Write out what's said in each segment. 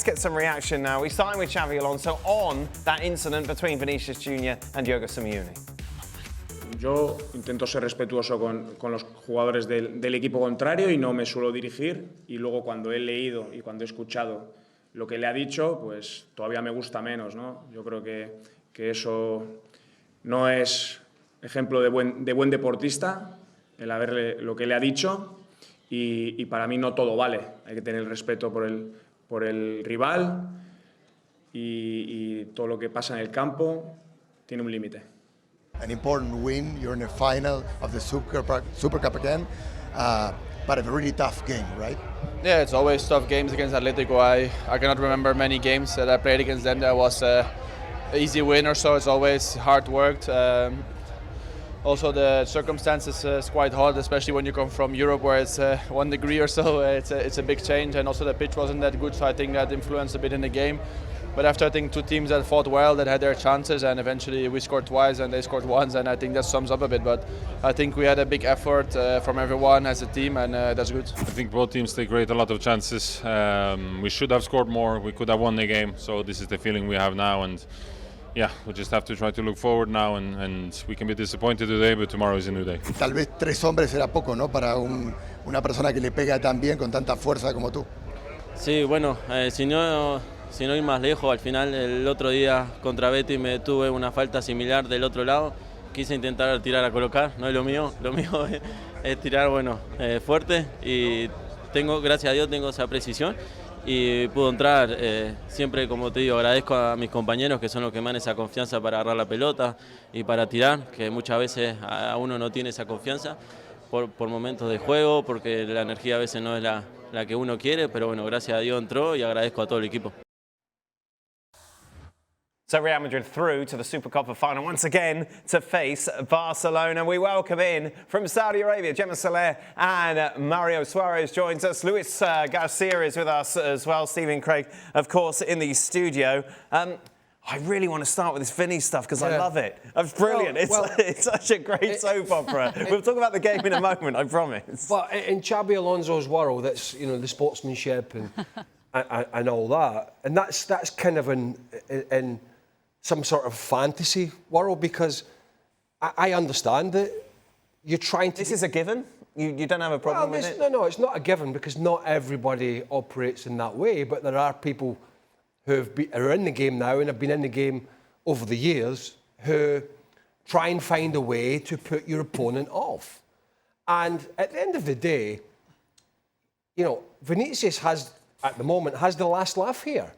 get some reaction now. We're starting with Xavi Alonso on that incident between Vinícius Júnior and Simeone. Yo intento ser respetuoso con los jugadores del equipo contrario y no me suelo dirigir. Y luego cuando he leído y cuando he escuchado lo que le ha dicho, pues todavía me gusta menos, ¿no? Yo creo que eso no es ejemplo de buen deportista, el haberle lo que le ha dicho. Y para mí no todo vale. Hay que tener respeto por el rival y todo lo que pasa en el campo tiene un límite. An important win. You're in the final of the Super Cup again, but a really tough game, right? Yeah, it's always tough games against Atletico. I cannot remember many games that I played against them that was an easy win or so. It's always hard worked. Also, the circumstances is quite hard, especially when you come from Europe, where it's 1 degree or so. It's a big change, and also the pitch wasn't that good, so I think that influenced a bit in the game. But after, I think, two teams that fought well, that had their chances, and eventually we scored twice and they scored once, and I think that sums up a bit. But I think we had a big effort from everyone as a team, and that's good. I think both teams they create a lot of chances. We should have scored more. We could have won the game. So this is the feeling we have now, and yeah, we just have to try to look forward now, and we can be disappointed today, but tomorrow is a new day. Tal vez 3 hombres era poco, ¿no? Para una persona que le pega tan bien, con tanta fuerza como tú. Sí, bueno, si no ir más lejos, al final el otro día contra Betis me tuve una falta similar del otro lado. Quise intentar tirar a colocar, no es lo mío es tirar fuerte y gracias a Dios tengo esa precisión y pudo entrar. Siempre, como te digo, agradezco a mis compañeros que son los que me dan esa confianza para agarrar la pelota y para tirar, que muchas veces a uno no tiene esa confianza por momentos de juego, porque la energía a veces no es la que uno quiere, pero bueno, gracias a Dios entró y agradezco a todo el equipo. So Real Madrid through to the Super Cup final once again to face Barcelona. We welcome in from Saudi Arabia, Gemma and Mario Suárez joins us. Luis Garcia is with us as well. Stephen Craig, of course, in the studio. I really want to start with this Vinny stuff because I love it. It's brilliant. It's such a great soap opera. We'll talk about the game in a moment, I promise. But in Xavi Alonso's world, that's the sportsmanship and all that, and that's kind of in some sort of fantasy world, because I understand that you're trying to... This is a given? You don't have a problem with it? No, it's not a given, because not everybody operates in that way, but there are people who are in the game now and have been in the game over the years who try and find a way to put your opponent off. And at the end of the day, Vinícius at the moment has the last laugh here.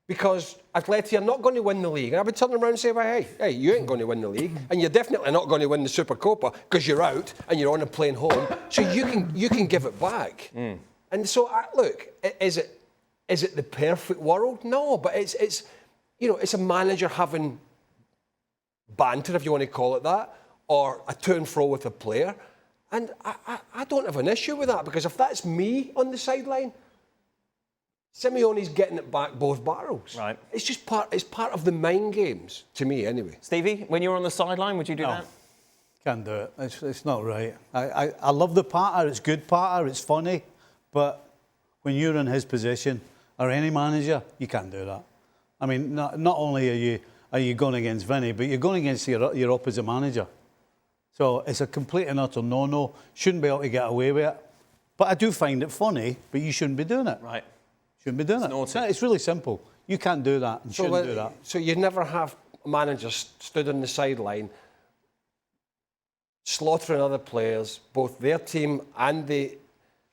Because Atleti are not going to win the league. And I would turn around and say, well, hey, you ain't going to win the league. And you're definitely not going to win the Supercopa because you're out and you're on a plane home. So you can give it back. And so, look, is it the perfect world? No, but it's a manager having banter, if you want to call it that, or a to and fro with a player. And I don't have an issue with that, because if that's me on the sideline, Simeone's getting it back both barrels. Right. It's just part of the mind games, to me anyway. Stevie, when you were on the sideline, would you do that? Can't do it. It's not right. I love the patter. It's good patter. It's funny. But when you're in his position, or any manager, you can't do that. I mean, not only are you going against Vinny, but you're going against your opposite manager. So it's a complete and utter no-no. Shouldn't be able to get away with it. But I do find it funny, but you shouldn't be doing it. Right. Shouldn't be doing it. It's really simple. You can't do that and shouldn't do that. So you never have managers stood on the sideline slaughtering other players, both their team and the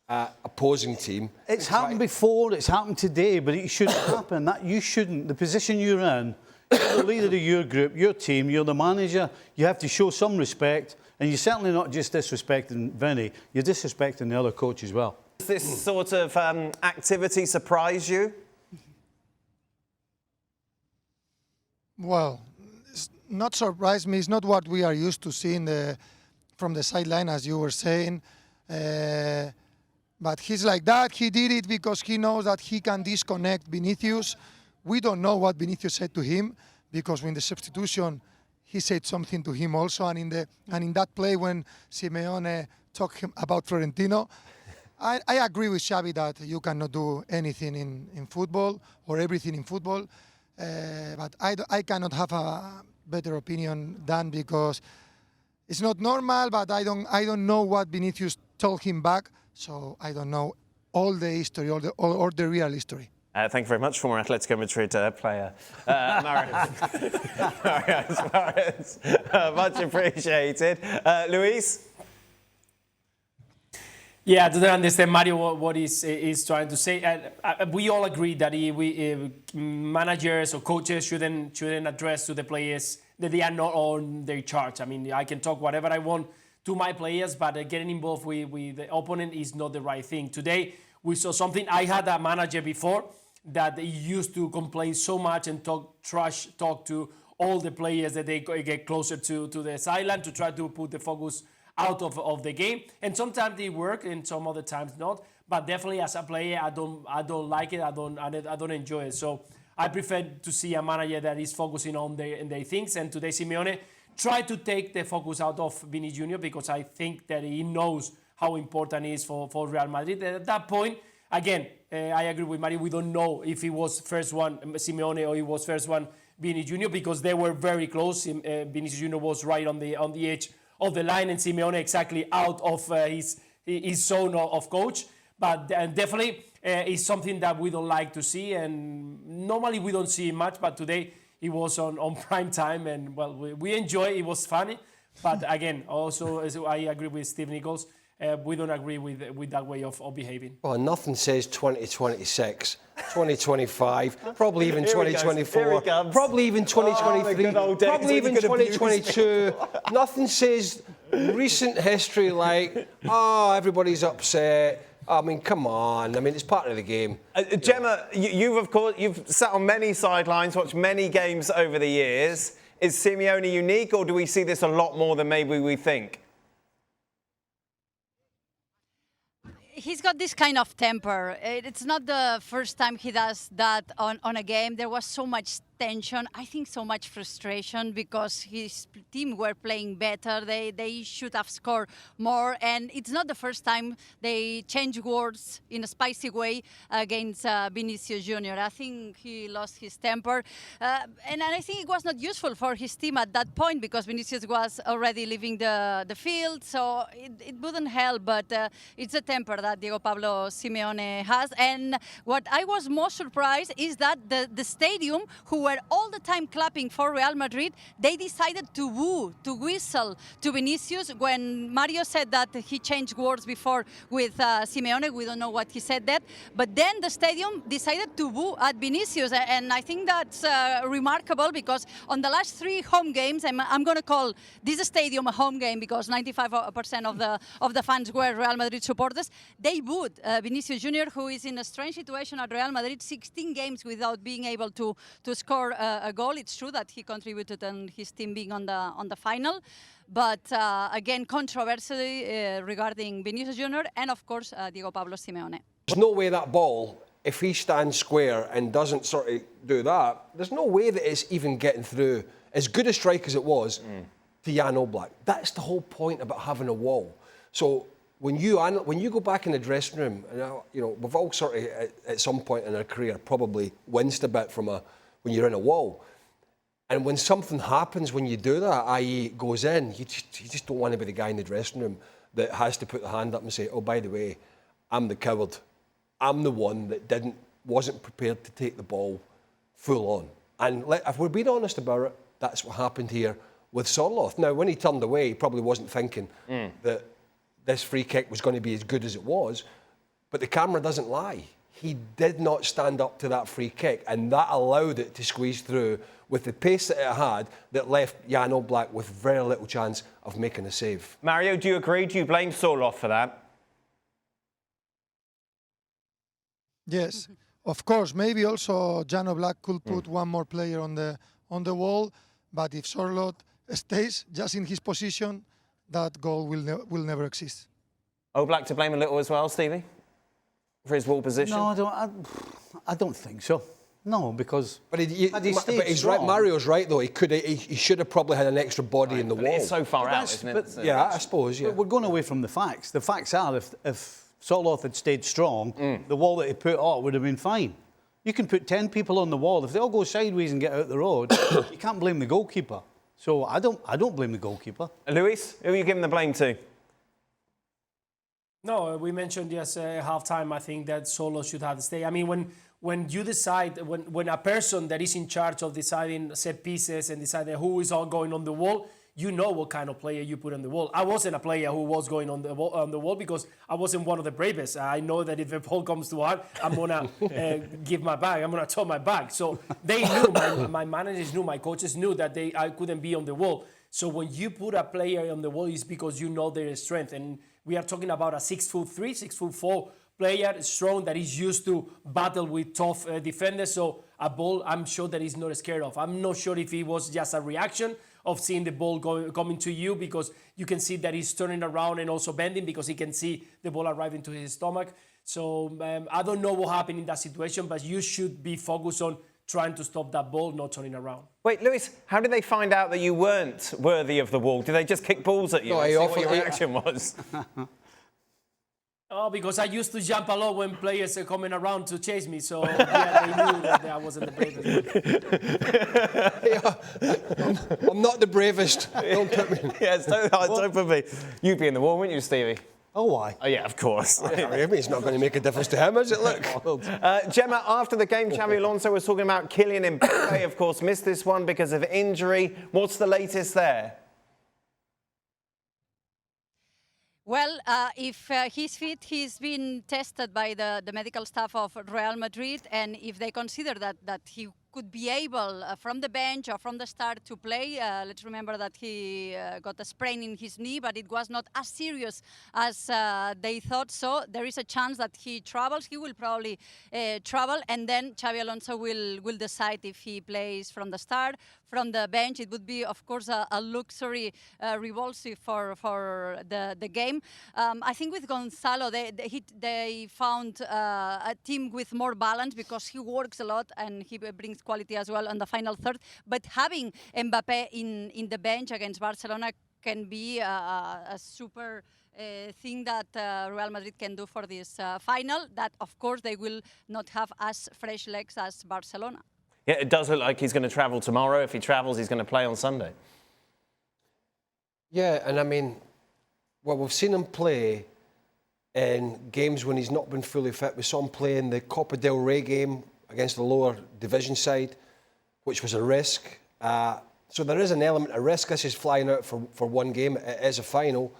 opposing team. It's happened before, it's happened today, but it shouldn't happen. You shouldn't. The position you're in, you're the leader of your group, your team, you're the manager. You have to show some respect, and you're certainly not just disrespecting Vinny, you're disrespecting the other coach as well. Does this sort of activity surprise you? Well, it's not surprise me. It's not what we are used to seeing from the sideline, as you were saying. But he's like that. He did it because he knows that he can disconnect Vinícius. We don't know what Vinícius said to him, because when the substitution, he said something to him also. And in that play when Simeone talked about Florentino, I agree with Xavi that you cannot do anything in football or everything in football, but I cannot have a better opinion than, because it's not normal. But I don't know what Vinícius told him back, so I don't know all the history or the real history. Thank you very much, former Atletico Madrid player, Mario Suárez. Much appreciated. Luis? Yeah, I don't understand, Mario, what he's trying to say. We all agree that managers or coaches shouldn't address to the players that they are not on their charge. I mean, I can talk whatever I want to my players, but getting involved with the opponent is not the right thing. Today, we saw something. I had a manager before that he used to complain so much and talk to all the players that they get closer to the sideline to try to put the focus out of the game. And sometimes they work and some other times not. But definitely as a player, I don't like it. I don't enjoy it. So I prefer to see a manager that is focusing on their things. And today Simeone tried to take the focus out of Vini Júnior, because I think that he knows how important it is for Real Madrid. At that point, again, I agree with Mario. We don't know if he was first one Simeone or he was first one Vini Júnior, because they were very close. Vinícius Júnior was right on the edge of the line, and Simeone exactly out of his zone of coach. But definitely it's something that we don't like to see, and normally we don't see much, but today it was on prime time, and well, we enjoy it. It was funny. But again, also, as I agree with Steve Nichols, we don't agree with that way of behaving. Well, nothing says 2026, 2025, probably even 2024, probably even 2023, probably even 2022. Nothing says recent history like, oh, everybody's upset. I mean, come on. I mean, it's part of the game. Gemma, you've sat on many sidelines, watched many games over the years. Is Simeone unique, or do we see this a lot more than maybe we think? He's got this kind of temper. It's not the first time he does that on a game. There was so much tension, I think so much frustration, because his team were playing better. They should have scored more, and it's not the first time they change words in a spicy way against Vinícius Júnior. I think he lost his temper, and I think it was not useful for his team at that point, because Vinícius was already leaving the field, so it wouldn't help. But it's a temper that Diego Pablo Simeone has. And what I was most surprised is that the stadium, who were all the time clapping for Real Madrid, they decided to woo, to whistle to Vinícius when Mario said that he changed words before with Simeone. We don't know what he said that, but then the stadium decided to woo at Vinícius, and I think that's remarkable, because on the last 3 home games, I'm going to call this stadium a home game because 95% of the fans were Real Madrid supporters. They booed Vinícius Júnior, who is in a strange situation at Real Madrid, 16 games without being able to score a goal. It's true that he contributed on his team being on the final, but again, controversy regarding Vinícius Júnior and of course Diego Pablo Simeone. There's no way that ball, if he stands square and doesn't sort of do that, there's no way that it's even getting through. As good a strike as it was to Jan Oblak, that's the whole point about having a wall. So when you go back in the dressing room, and we've all sort of at some point in our career probably winced a bit from when you're in a wall. And when something happens when you do that, i.e. goes in, you just don't want to be the guy in the dressing room that has to put the hand up and say, oh, by the way, I'm the coward. I'm the one that wasn't prepared to take the ball full on. And if we're being honest about it, that's what happened here with Sorloth. Now, when he turned away, he probably wasn't thinking that this free kick was going to be as good as it was, but the camera doesn't lie. He did not stand up to that free kick, and that allowed it to squeeze through with the pace that it had, that left Jan Oblak with very little chance of making a save. Mario, do you agree? Do you blame Sorloth for that? Yes, of course. Maybe also Jan Oblak could put one more player on the wall, but if Sorloth stays just in his position, that goal will never exist. Oblak to blame a little as well, Stevie, for his wall position? No, I don't think so. No, because but he's right. Mario's right though. He should have probably had an extra body in the wall. It's so far out, isn't it? Yeah, I suppose. Yeah, we're going away from the facts. The facts are if Soloth had stayed strong, the wall that he put up would have been fine. You can put 10 people on the wall. If they all go sideways and get out the road, you can't blame the goalkeeper. So I don't blame the goalkeeper. Luis, who are you giving the blame to? No, we mentioned yes, halftime. I think that Solo should have to stay. I mean, when you decide, when a person that is in charge of deciding set pieces and deciding who is all going on the wall, you know what kind of player you put on the wall. I wasn't a player who was going on the wall because I wasn't one of the bravest. I know that if the ball comes to hard, I'm gonna give my back. I'm gonna turn my back. So they knew, my managers knew, my coaches knew that I couldn't be on the wall. So when you put a player on the wall, it's because you know their strength. And we are talking about a 6'3", 6'4" player, strong, that is used to battle with tough defenders. So a ball, I'm sure that he's not scared of. I'm not sure if it was just a reaction of seeing the ball coming to you, because you can see that he's turning around and also bending because he can see the ball arriving to his stomach. So I don't know what happened in that situation, but you should be focused on trying to stop that ball, not turning around. Wait, Luis, how did they find out that you weren't worthy of the wall? Did they just kick balls at you? No, See what your reaction was? Oh, because I used to jump a lot when players are coming around to chase me. So yeah, they knew that I wasn't the bravest. I'm not the bravest. Don't put me. Yes, don't put me. You'd be in the wall, wouldn't you, Stevie? Oh, why? Oh, yeah, of course. It's not going to make a difference to him, is it? Look. Gemma, after the game, Xavi Alonso was talking about Kylian Mbappe, of course, missed this one because of injury. What's the latest there? Well, if he's fit, he's been tested by the medical staff of Real Madrid, and if they consider that he could be able from the bench or from the start to play. Let's remember that he got a sprain in his knee, but it was not as serious as they thought. So there is a chance that he travels. He will probably travel, and then Xavi Alonso will decide if he plays from the start, from the bench. It would be, of course, a luxury revulsive for the game. I think with Gonzalo, they found a team with more balance because he works a lot and he brings quality as well on the final third. But having Mbappe in the bench against Barcelona can be a super thing that Real Madrid can do for this final, that of course they will not have as fresh legs as Barcelona. Yeah, it does look like he's going to travel tomorrow. If he travels, he's going to play on Sunday. Yeah, and I mean, well, we've seen him play in games when he's not been fully fit. We saw him play in the Copa del Rey game against the lower division side, which was a risk. So there is an element of risk. This is flying out for one game. It is a final.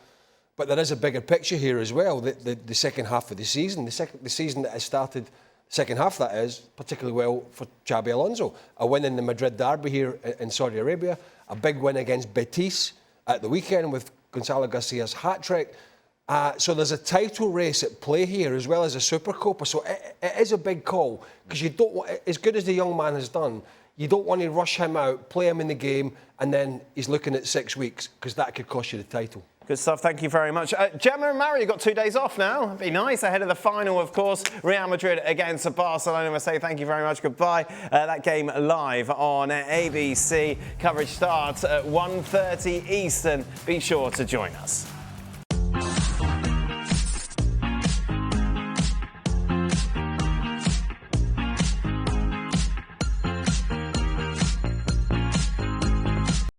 But there is a bigger picture here as well, the second half of the season. The season that has started, second half that is, particularly well for Xavi Alonso. A win in the Madrid derby here in Saudi Arabia. A big win against Betis at the weekend with Gonzalo Garcia's hat-trick. So there's a title race at play here as well as a Supercopa. So it is a big call because you don't want, as good as the young man has done, you don't want to rush him out, play him in the game, and then he's looking at 6 weeks because that could cost you the title. Good stuff. Thank you very much. Gemma and Mario, you've got 2 days off now. It'd be nice ahead of the final, of course. Real Madrid against Barcelona. I say thank you very much. Goodbye. That game live on ABC. Coverage starts at 1:30 Eastern. Be sure to join us.